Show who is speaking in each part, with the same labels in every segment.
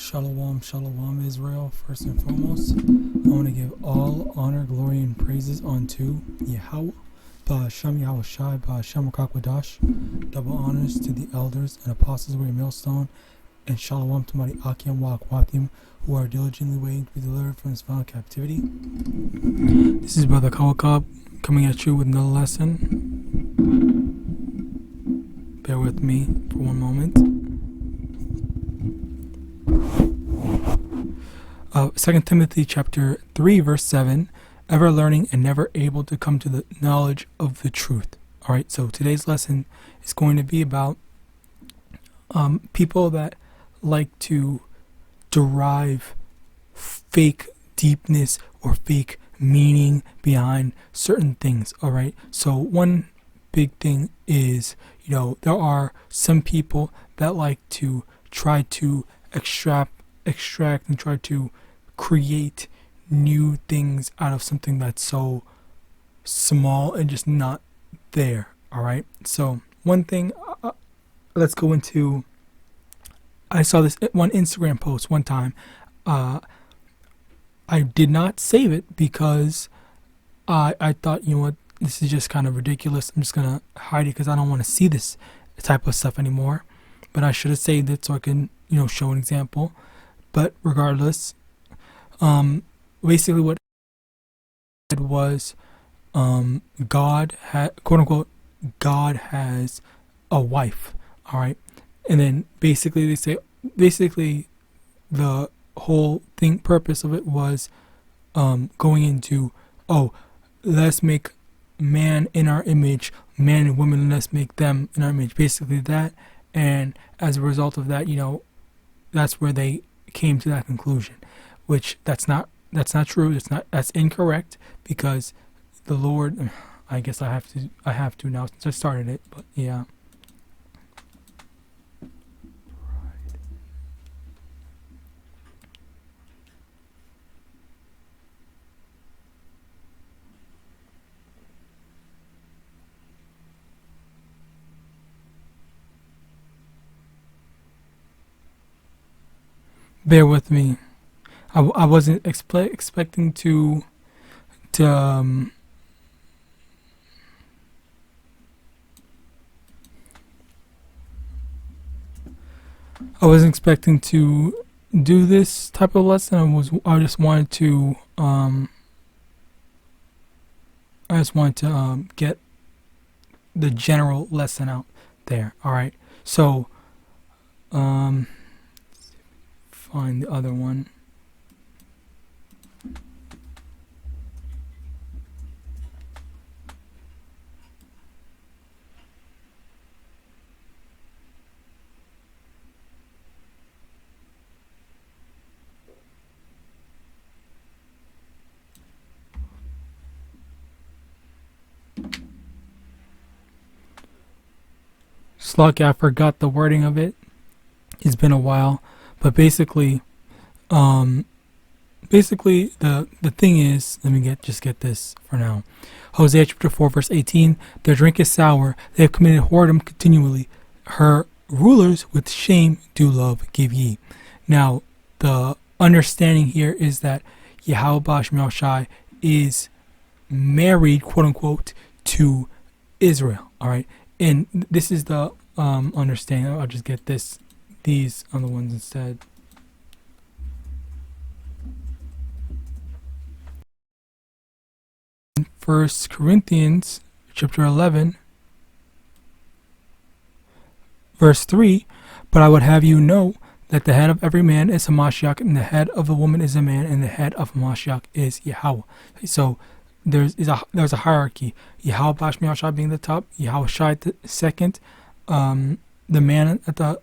Speaker 1: Shalom, shalom, Israel. First and foremost, I want to give all honor, glory, and praises unto Yahawah, Ba'ashem YAHAWASHI, Ba'ashem YAHAWADAH. Double honors to the elders and apostles of your millstone, and shalom to my Akim who are diligently waiting to be delivered from this final captivity. This is Brother Kawakab coming at you with another lesson. Bear with me for one moment. 2 Timothy chapter 3 verse 7, ever learning and never able to come to the knowledge of the truth. Alright, so today's lesson is going to be about people that like to derive fake deepness or fake meaning behind certain things. Alright, so one big thing is, there are some people that like to try to extract and try to create new things out of something that's so small and just not there. All right, so one thing, let's go into, I saw this one Instagram post one time. I did not save it because I thought, what, this is just kind of ridiculous. I'm just gonna hide it because I don't want to see this type of stuff anymore. But I should have saved it so I can show an example. But regardless, basically what it was, God had, quote unquote, God has a wife. All right, and then basically they say, the whole purpose of it was going into, let's make man in our image, man and woman, let's make them in our image, basically that. And as a result of that, that's where they came to that conclusion, which that's not true. That's incorrect, because the Lord, I guess I have to now since I started it, but yeah. Bear with me. I wasn't expecting to I wasn't expecting to do this type of lesson. I just wanted to get the general lesson out there. All right. So find the other one. Lucky, I forgot the wording of it. It's been a while, but basically the thing is, let me get this for now. Hosea chapter 4 verse 18, their drink is sour, they have committed whoredom continually, her rulers with shame do love give ye. Now the understanding here is that Yahawah is married, quote unquote, to Israel. All right, and this is the understanding. I'll just get these other ones instead. First Corinthians chapter 11 verse 3, but I would have you know that the head of every man is Hamashiach, and the head of a woman is a man, and the head of Hamashiach is Yahawah. So there's a hierarchy. Yahawah being the top, YAHAWASHI the second, the man under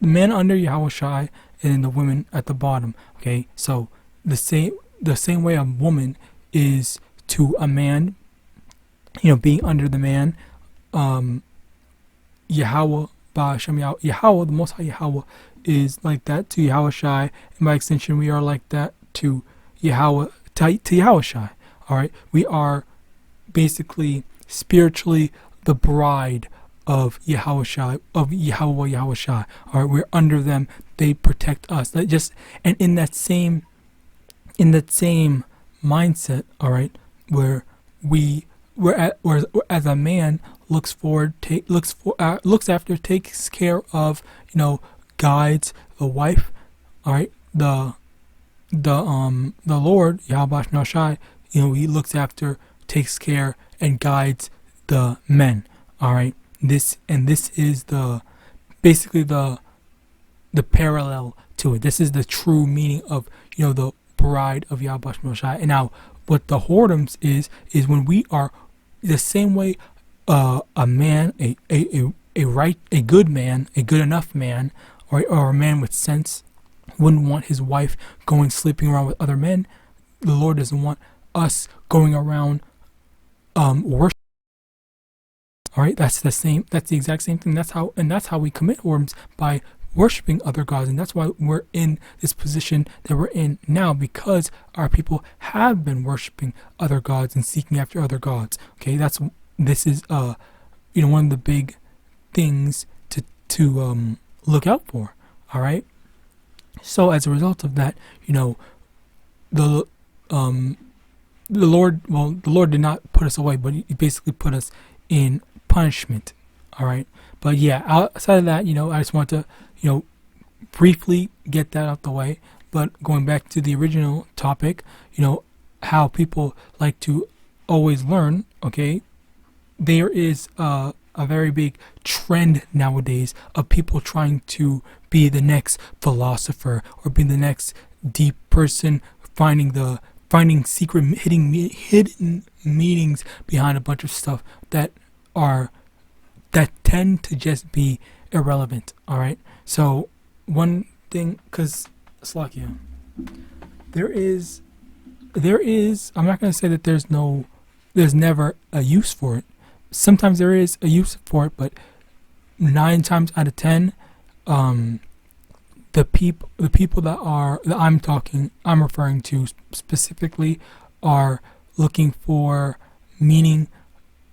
Speaker 1: YAHAWASHI, and then the women at the bottom. Okay, so the same way a woman is to a man, being under the man, Yahawah, Yahawah, the Most High Yahawah, is like that to YAHAWASHI, and by extension we are like that to Yahawah, to YAHAWASHI. All right, we are basically spiritually the bride of Yahawashi, of YAHAWAH, YAHAWASHI. All right, we're under them they protect us. That just, and in that same mindset, all right, where where as a man looks after, takes care of, guides the wife, all right, the Lord YAHAWAH and His, he looks after, takes care, and guides the men. All right, this is basically the parallel to it. This is the true meaning of the bride of YAHAWAH and His. And now, what the whoredoms is when we are the same way a man, a good man, a good enough man, or a man with sense wouldn't want his wife sleeping around with other men. The Lord doesn't want us going around worshiping. All right, that's the exact same thing. That's how we commit whoredoms, by worshiping other gods. And that's why we're in this position that we're in now, because our people have been worshiping other gods and seeking after other gods. Okay, this is one of the big things to look out for. All right, so as a result of that, the Lord did not put us away, but he basically put us in punishment. All right, but yeah, outside of that, I just want to briefly get that out the way. But going back to the original topic, how people like to always learn. Okay, there is a very big trend nowadays of people trying to be the next philosopher, or be the next deep person, finding secret hidden meanings behind a bunch of stuff that tend to just be irrelevant. All right, so one thing, because Slakia, there is I'm not going to say that there's never a use for it. Sometimes there is a use for it, but 9 times out of 10, the people that I'm referring to specifically are looking for meaning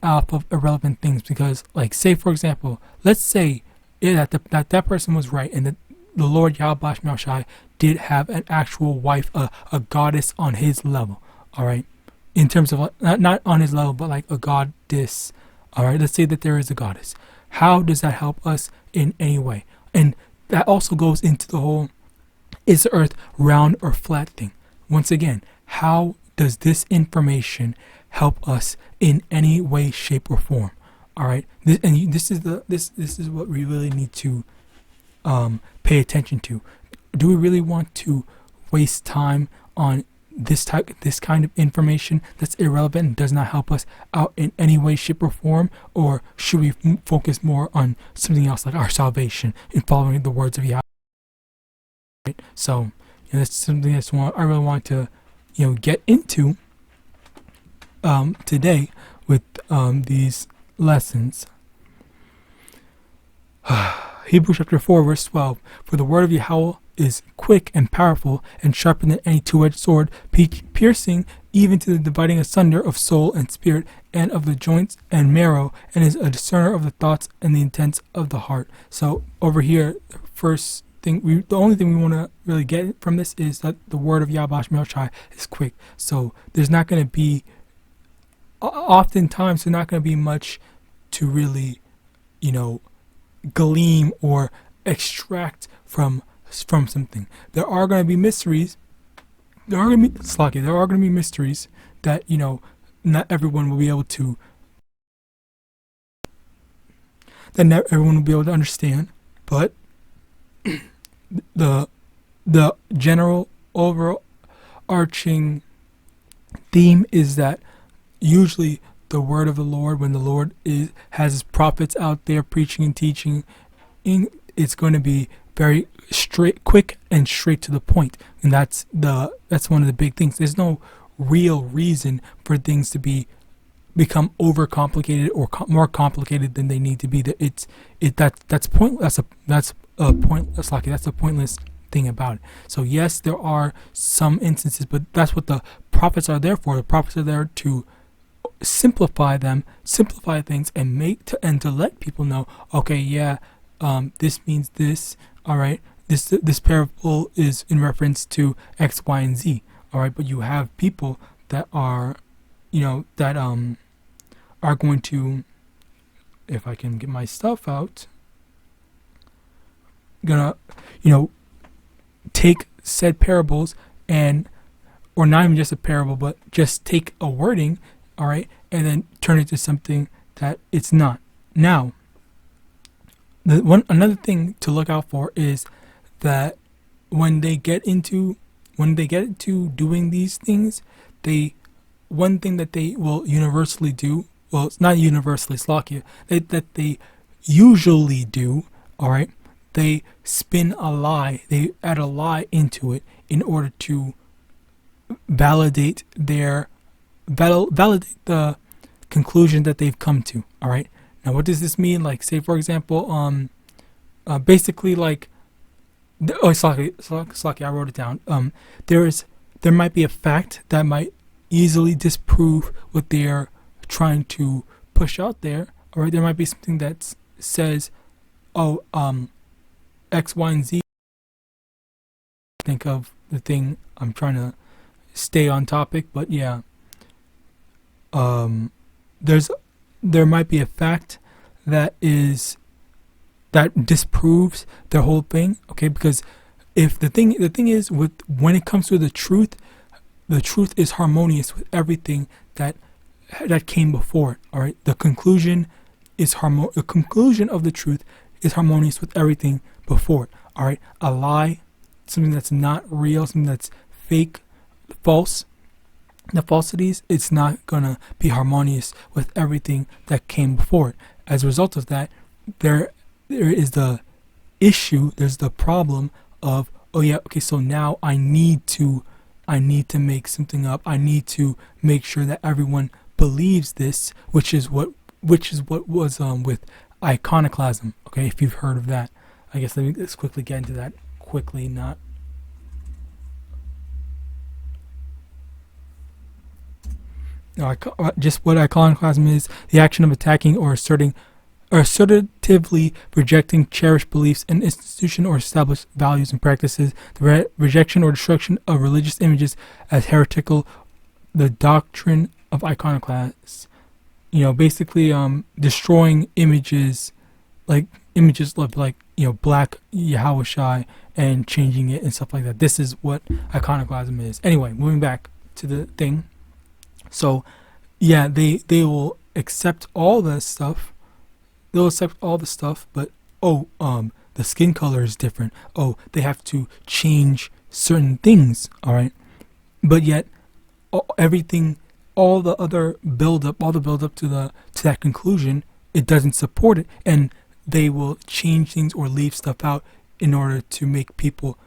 Speaker 1: out of irrelevant things. Because, like, say for example, let's say that person was right, and that the Lord YAHAWAH and His did have an actual wife, a goddess on his level. All right, in terms of not on his level, but like a goddess. All right, let's say that there is a goddess. How does that help us in any way? And that also goes into the whole, is the earth round or flat thing. Once again, how does this information help us in any way, shape, or form? All right, this is what we really need to pay attention to. Do we really want to waste time on this kind of information that's irrelevant and does not help us out in any way, shape, or form? Or should we focus more on something else, like our salvation and following the words of Yahweh? Right? So that's something I really want to get into today with these lessons. Hebrews chapter 4 verse 12. For the word of Yahweh is quick and powerful, and sharper than any two-edged sword, piercing even to the dividing asunder of soul and spirit, and of the joints and marrow, and is a discerner of the thoughts and the intents of the heart. So over here, the only thing we want to really get from this is that the word of YAHAWAH and His is quick. So there's not going to be, oftentimes there's not going to be much to really, glean or extract from something. There are going to be mysteries. There are going to be mysteries that not everyone will be able to. That not everyone will be able to understand. But the general overarching theme is that usually the word of the Lord, when the Lord has his prophets out there preaching and teaching, it's going to be very quick and straight to the point. And that's one of the big things. There's no real reason for things to become overcomplicated or more complicated than they need to be. That's pointless. That's a pointless thing about it. So yes, there are some instances, but that's what the prophets are there for. The prophets are there to simplify things, and to let people know, okay, yeah, this means this. All right, this parable is in reference to X, Y, and Z. All right, but you have people that are, that are going to, if I can get my stuff out, gonna, take said parables and, or not even just a parable, but just take a wording, all right, and then turn it to something that it's not. Now, another thing to look out for is that when they get into doing these things, one thing that they will universally do, well, it's not universally, Slovakia, that they usually do, all right, they spin a lie, they add a lie into it in order to validate the conclusion that they've come to. All right, now what does this mean? Like, say for example, basically, like, Slocky, I wrote it down. There might be a fact that might easily disprove what they're trying to push out there. All right, there might be something that says, X, Y, and Z. Think of the thing. I'm trying to stay on topic, but yeah. There might be a fact that disproves their whole thing. Okay, because if the thing is, when it comes to the truth is harmonious with everything that came before it. All right, the conclusion of the truth is harmonious with everything before it. All right, a lie, something that's not real, something that's fake, false, the falsities, it's not gonna be harmonious with everything that came before it. As a result of that, there is the issue, there's the problem of, so now I need to make something up. I need to make sure that everyone believes this, which is what was with iconoclasm. Okay, if you've heard of that. I guess let's quickly get into that quickly, not just what iconoclasm is: the action of attacking or assertively rejecting cherished beliefs in institution or established values and practices, the rejection or destruction of religious images as heretical, the doctrine of iconoclasts. Basically destroying images of black YAHAWASHI and changing it and stuff like that. This is what iconoclasm is. Anyway, moving back to the thing. So, yeah, they will accept all the stuff. They'll accept all the stuff, but the skin color is different. They have to change certain things. All right, but yet everything, all the build up to that conclusion, it doesn't support it, and they will change things or leave stuff out in order to make people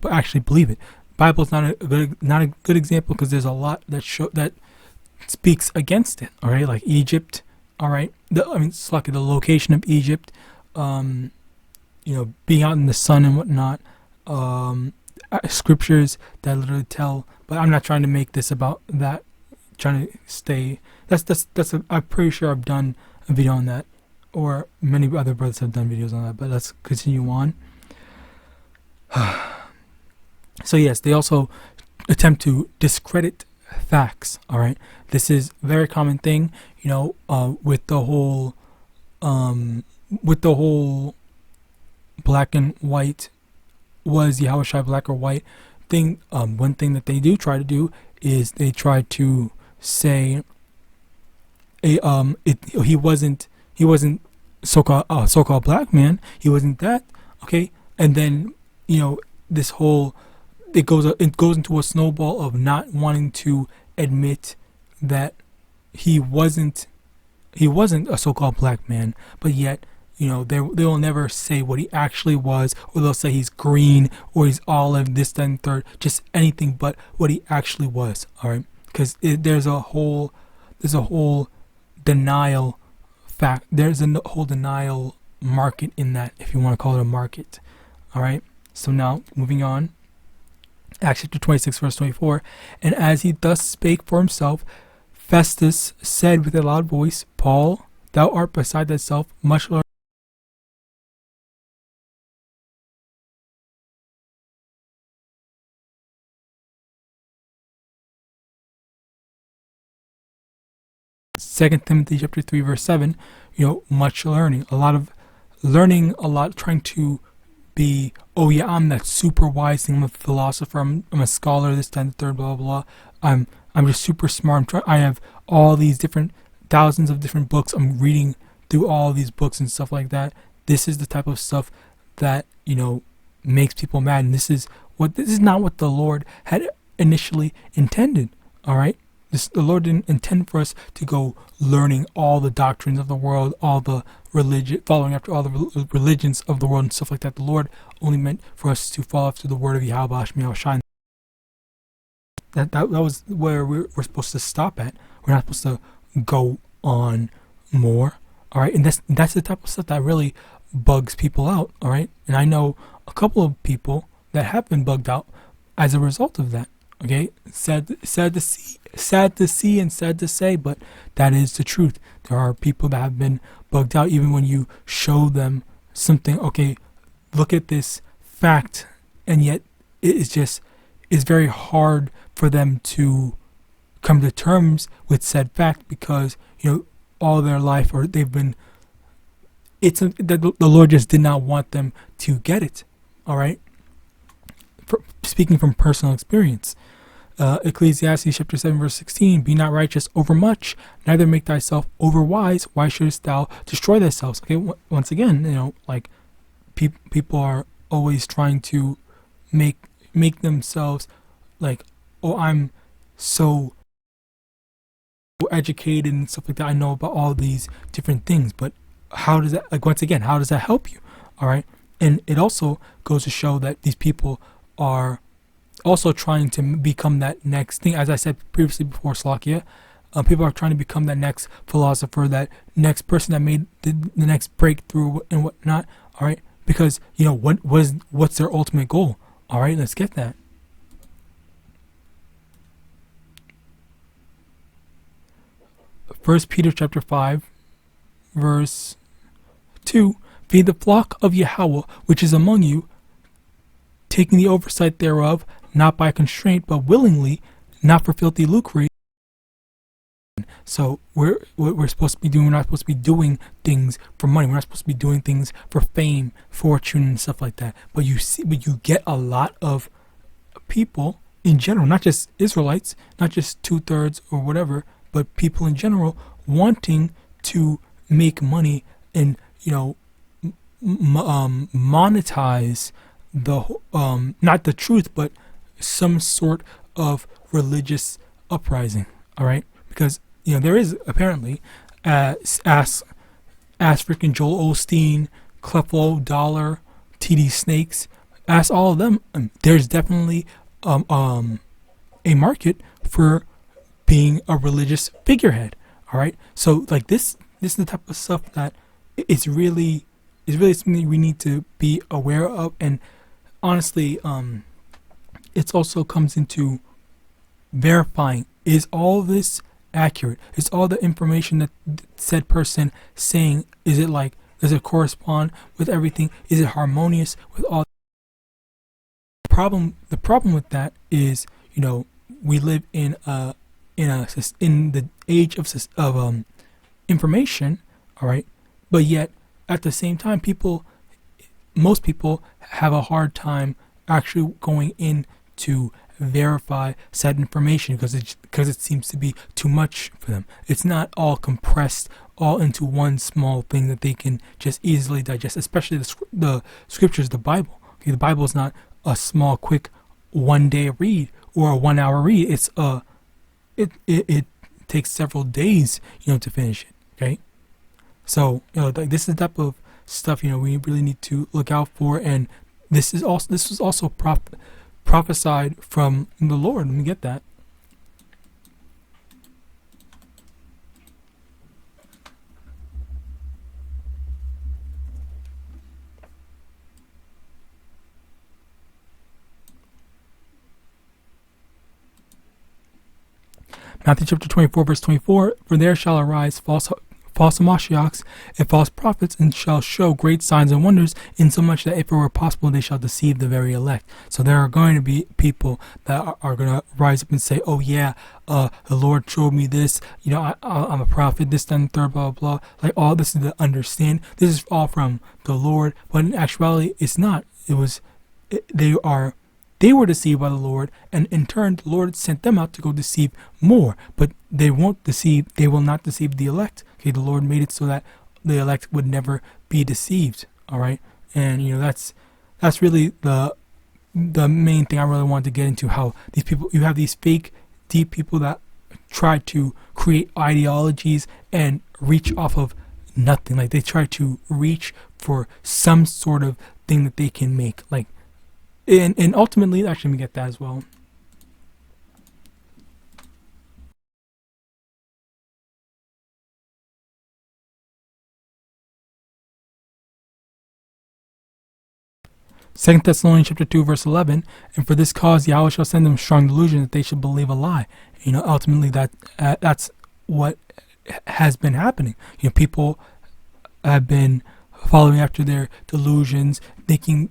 Speaker 1: actually believe it. Bible's not a good example, because there's a lot that speaks against it. All right, like Egypt. All right, it's like the location of Egypt. Being out in the sun and whatnot. Scriptures that literally tell. But I'm not trying to make this about that. Trying to stay. I'm pretty sure I've done a video on that, or many other brothers have done videos on that. But let's continue on. So yes, they also attempt to discredit facts. All right, this is a very common thing. With the whole black and white, was Yahawashi black or white thing. One thing that they do try to do is they try to say, he wasn't so-called black man. He wasn't that. Okay, and then this whole. It goes into a snowball of not wanting to admit that he wasn't a so-called black man, but yet they will never say what he actually was, or they'll say he's green or he's olive, this, that, and third, just anything but what he actually was. All right, because there's a whole denial fact. There's a whole denial market in that, if you want to call it a market. All right, so now moving on. Acts chapter 26, verse 24. And as he thus spake for himself, Festus said with a loud voice, Paul, thou art beside thyself, much 2 Timothy chapter 3 verse 7, much learning, a lot of learning, trying to be, oh yeah, I'm that super wise thing, I'm a philosopher, I'm a scholar, this, that, and the third, blah, blah, blah. I'm just super smart. I have all these different, thousands of different books. I'm reading through all these books and stuff like that. This is the type of stuff that, makes people mad. And this is not what the Lord had initially intended. All right. The Lord didn't intend for us to go learning all the doctrines of the world, all the religion, following after all the religions of the world and stuff like that. The Lord only meant for us to follow after the word of YAHAWASHI. That was where we're supposed to stop at. We're not supposed to go on more. All right, and that's the type of stuff that really bugs people out. All right, and I know a couple of people that have been bugged out as a result of that. Okay, sad to see and sad to say, but that is the truth. There are people that have been bugged out even when you show them something. Okay, look at this fact, and yet it's very hard for them to come to terms with said fact because all their life, or they've been. The Lord just did not want them to get it. All right. Speaking from personal experience. Ecclesiastes chapter 7 verse 16, be not righteous over much, neither make thyself over wise. Why shouldest thou destroy thyself? Okay, once again, people are always trying to make themselves like, oh, I'm so educated and stuff like that. I know about all these different things, but how does that, like, once again, how does that help you? All right, and it also goes to show that these people are also trying to become that next thing. As I said previously before, Slovakia, people are trying to become that next philosopher, that next person that made the next breakthrough and whatnot. All right, because what's their ultimate goal? All right, let's get that. First Peter chapter 5 verse 2, feed the flock of Yahawah which is among you, taking the oversight thereof, not by constraint, but willingly, not for filthy lucre. So what we're supposed to be doing, we're not supposed to be doing things for money. We're not supposed to be doing things for fame, fortune, and stuff like that. But you get a lot of people in general, not just Israelites, not just 2/3 or whatever, but people in general wanting to make money and monetize the not the truth, but some sort of religious uprising. All right, because there is apparently ask freaking Joel Osteen, Cleflo Dollar, TD Snakes, ask all of them. There's definitely a market for being a religious figurehead. All right, so like this is the type of stuff that is really something we need to be aware of. And honestly, it also comes into verifying, is all this accurate? Is all the information that said person saying, does it correspond with everything? Is it harmonious with all? The problem with that is, we live in the age of information, all right, but yet at the same time, most people have a hard time actually going in to verify said information because it seems to be too much for them. It's not all compressed all into one small thing that they can just easily digest, especially the scriptures, the Bible. Okay, the Bible is not a small, quick 1 day read or a 1 hour read. It's it takes several days, to finish it. Okay, so this is the type of stuff we really need to look out for, and this was also prophesied from the Lord. Let me get that. Matthew chapter 24 verse 24, for there shall arise false Mashiachs and false prophets, and shall show great signs and wonders, insomuch that if it were possible they shall deceive the very elect. So there are going to be people that are going to rise up and say, oh yeah, the Lord showed me this, I'm a prophet, this, then, third, blah, blah, blah. Like, all this is to understand. This is all from the Lord, but in actuality, it's not. They were deceived by the Lord, and in turn, the Lord sent them out to go deceive more. But they will not deceive the elect. Okay, the Lord made it so that the elect would never be deceived. All right, and that's really the main thing I really wanted to get into. How these people, you have these fake, deep people that try to create ideologies and reach off of nothing. Like, they try to reach for some sort of thing that they can make. Like, and ultimately, actually, let me get that as well. Second Thessalonians chapter 2 verse 11, and for this cause Yahweh shall send them strong delusion that they should believe a lie. Ultimately that's what has been happening. People have been following after their delusions, thinking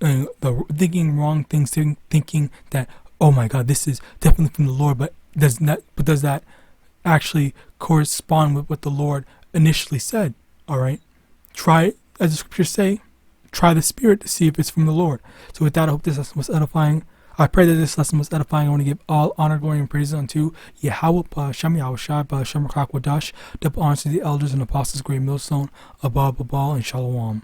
Speaker 1: wrong things, thinking that, oh my God, this is definitely from the Lord, but does that actually correspond with what the Lord initially said? All right, try, as the scriptures say, try the spirit to see if it's from the Lord. So with that, I hope this lesson was edifying. I pray that this lesson was edifying. I want to give all honor, glory, and praises unto YAHAWAH, YAHAWASHI, YAHAWADAH, double honors to the elders and apostles, great millstone, above, and shalom.